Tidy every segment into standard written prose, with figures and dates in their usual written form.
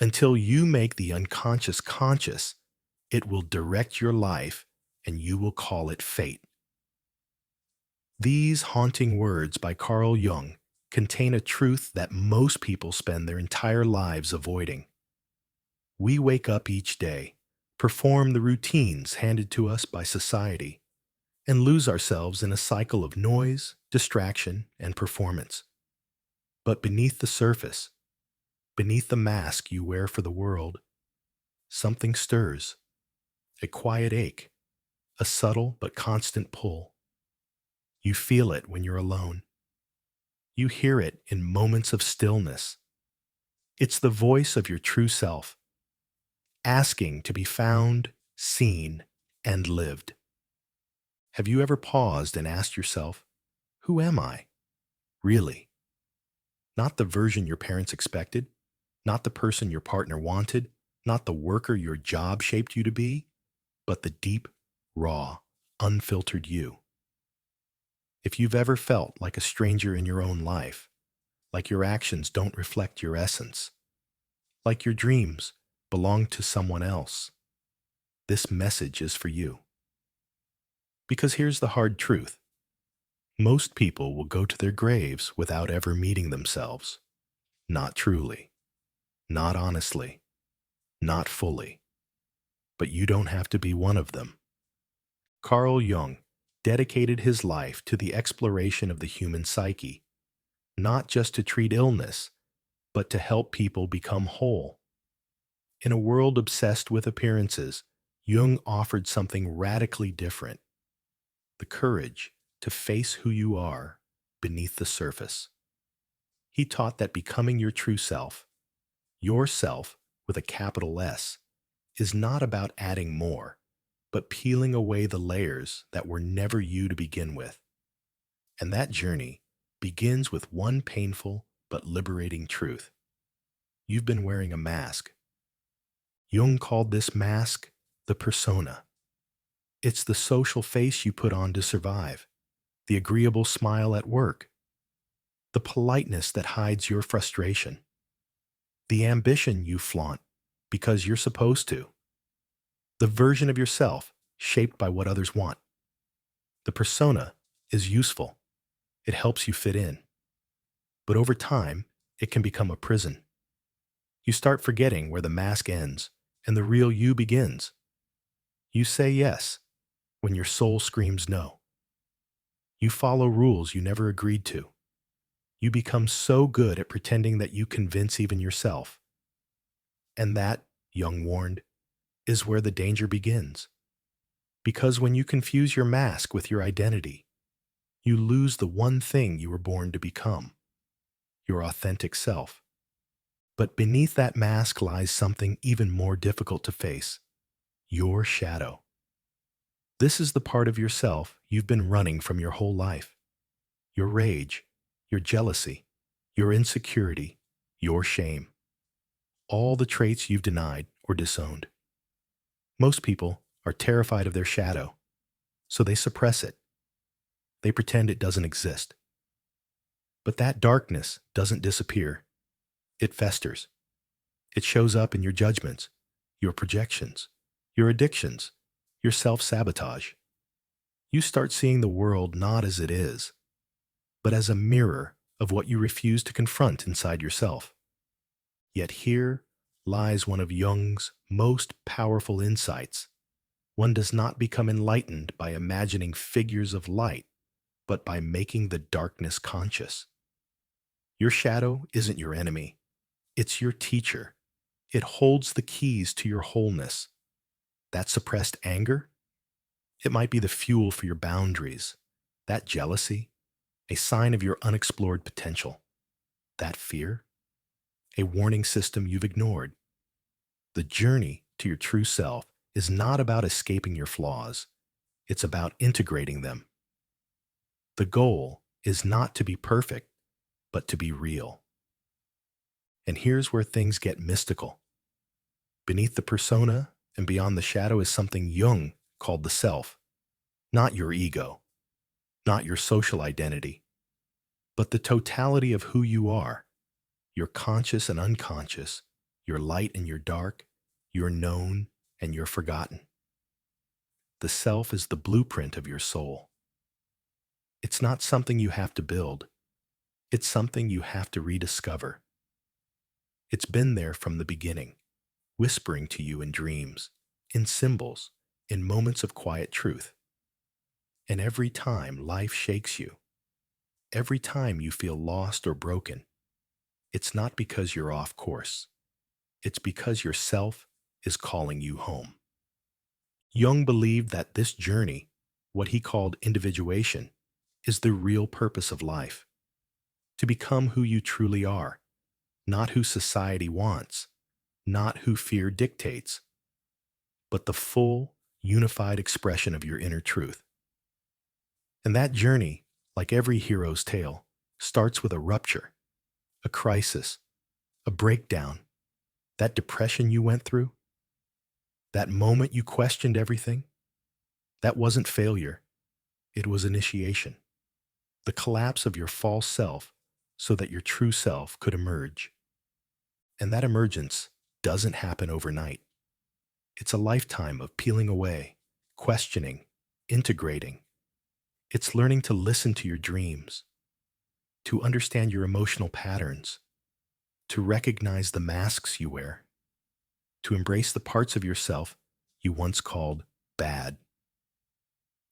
Until you make the unconscious conscious, it will direct your life and you will call it fate. These haunting words by Carl Jung contain a truth that most people spend their entire lives avoiding. We wake up each day, perform the routines handed to us by society, and lose ourselves in a cycle of noise, distraction, and performance. But beneath the surface, beneath the mask you wear for the world, something stirs, a quiet ache, a subtle but constant pull. You feel it when you're alone. You hear it in moments of stillness. It's the voice of your true self, asking to be found, seen, and lived. Have you ever paused and asked yourself, who am I, really? Not the version your parents expected, not the person your partner wanted, not the worker your job shaped you to be, but the deep, raw, unfiltered you. If you've ever felt like a stranger in your own life, like your actions don't reflect your essence, like your dreams belong to someone else, this message is for you. Because here's the hard truth. Most people will go to their graves without ever meeting themselves. Not truly, not honestly, not fully. But you don't have to be one of them. Carl Jung dedicated his life to the exploration of the human psyche, not just to treat illness, but to help people become whole. In a world obsessed with appearances, Jung offered something radically different: the courage to face who you are beneath the surface. He taught that becoming your true self, yourself with a capital S, is not about adding more, but peeling away the layers that were never you to begin with. And that journey begins with one painful but liberating truth. You've been wearing a mask. Jung called this mask the persona. It's the social face you put on to survive, the agreeable smile at work, the politeness that hides your frustration, the ambition you flaunt because you're supposed to, the version of yourself shaped by what others want. The persona is useful. It helps you fit in. But over time, it can become a prison. You start forgetting where the mask ends and the real you begins. You say yes when your soul screams no. You follow rules you never agreed to. You become so good at pretending that you convince even yourself. And that, Jung warned, is where the danger begins. Because when you confuse your mask with your identity, you lose the one thing you were born to become: your authentic self. But beneath that mask lies something even more difficult to face: your shadow. This is the part of yourself you've been running from your whole life. Your rage, your jealousy, your insecurity, your shame. All the traits you've denied or disowned. Most people are terrified of their shadow, so they suppress it. They pretend it doesn't exist. But that darkness doesn't disappear. It festers. It shows up in your judgments, your projections, your addictions, your self-sabotage. You start seeing the world not as it is, but as a mirror of what you refuse to confront inside yourself. Yet here lies one of Jung's most powerful insights. One does not become enlightened by imagining figures of light, but by making the darkness conscious. Your shadow isn't your enemy. It's your teacher. It holds the keys to your wholeness. That suppressed anger? It might be the fuel for your boundaries. That jealousy? A sign of your unexplored potential. That fear? A warning system you've ignored. The journey to your true self is not about escaping your flaws. It's about integrating them. The goal is not to be perfect, but to be real. And here's where things get mystical. Beneath the persona and beyond the shadow is something Jung called the self. Not your ego, not your social identity, but the totality of who you are, your conscious and unconscious, You're light and you're dark. You're known and you're forgotten. The self is the blueprint of your soul. It's not something you have to build. It's something you have to rediscover. It's been there from the beginning, whispering to you in dreams, in symbols, in moments of quiet truth. And every time life shakes you, every time you feel lost or broken, it's not because you're off course. It's because yourself is calling you home. Jung believed that this journey, what he called individuation, is the real purpose of life. To become who you truly are, not who society wants, not who fear dictates, but the full, unified expression of your inner truth. And that journey, like every hero's tale, starts with a rupture, a crisis, a breakdown, that depression you went through, that moment you questioned everything. That wasn't failure, it was initiation. The collapse of your false self so that your true self could emerge. And that emergence doesn't happen overnight. It's a lifetime of peeling away, questioning, integrating. It's learning to listen to your dreams, to understand your emotional patterns, to recognize the masks you wear, to embrace the parts of yourself you once called bad.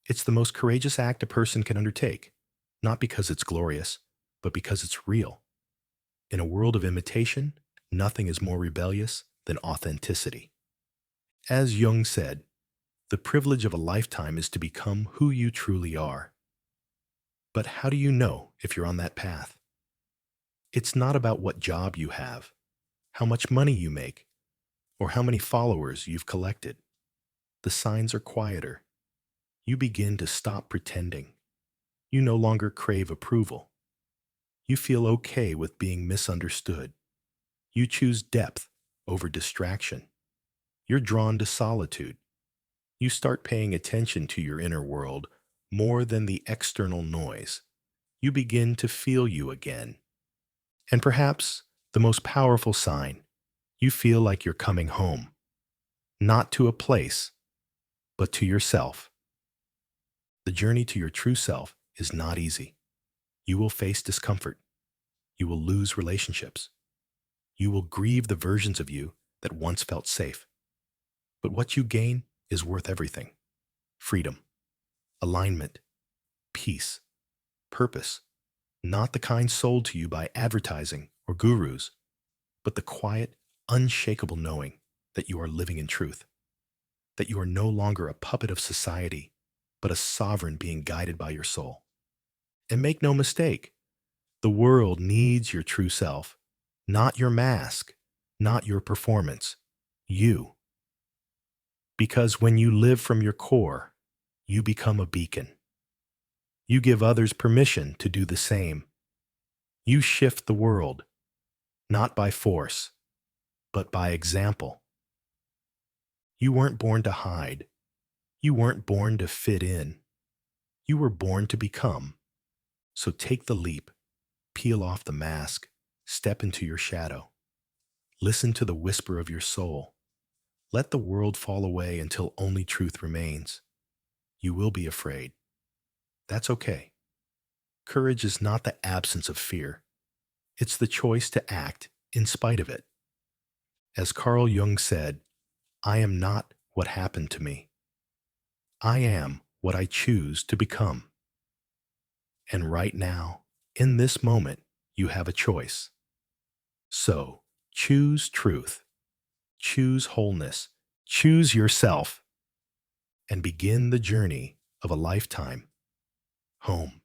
It's the most courageous act a person can undertake, not because it's glorious, but because it's real. In a world of imitation, nothing is more rebellious than authenticity. As Jung said, the privilege of a lifetime is to become who you truly are. But how do you know if you're on that path? It's not about what job you have, how much money you make, or how many followers you've collected. The signs are quieter. You begin to stop pretending. You no longer crave approval. You feel okay with being misunderstood. You choose depth over distraction. You're drawn to solitude. You start paying attention to your inner world more than the external noise. You begin to feel you again. And perhaps the most powerful sign, you feel like you're coming home. Not to a place, but to yourself. The journey to your true self is not easy. You will face discomfort. You will lose relationships. You will grieve the versions of you that once felt safe. But what you gain is worth everything. Freedom, alignment, peace, purpose, not the kind sold to you by advertising or gurus, but the quiet, unshakable knowing that you are living in truth, that you are no longer a puppet of society, but a sovereign being guided by your soul. And make no mistake, the world needs your true self, not your mask, not your performance, you. Because when you live from your core, you become a beacon. You give others permission to do the same. You shift the world, not by force, but by example. You weren't born to hide. You weren't born to fit in. You were born to become. So take the leap, peel off the mask, step into your shadow. Listen to the whisper of your soul. Let the world fall away until only truth remains. You will be afraid. That's okay. Courage is not the absence of fear. It's the choice to act in spite of it. As Carl Jung said, I am not what happened to me. I am what I choose to become. And right now, in this moment, you have a choice. So, choose truth, choose wholeness, choose yourself, and begin the journey of a lifetime home.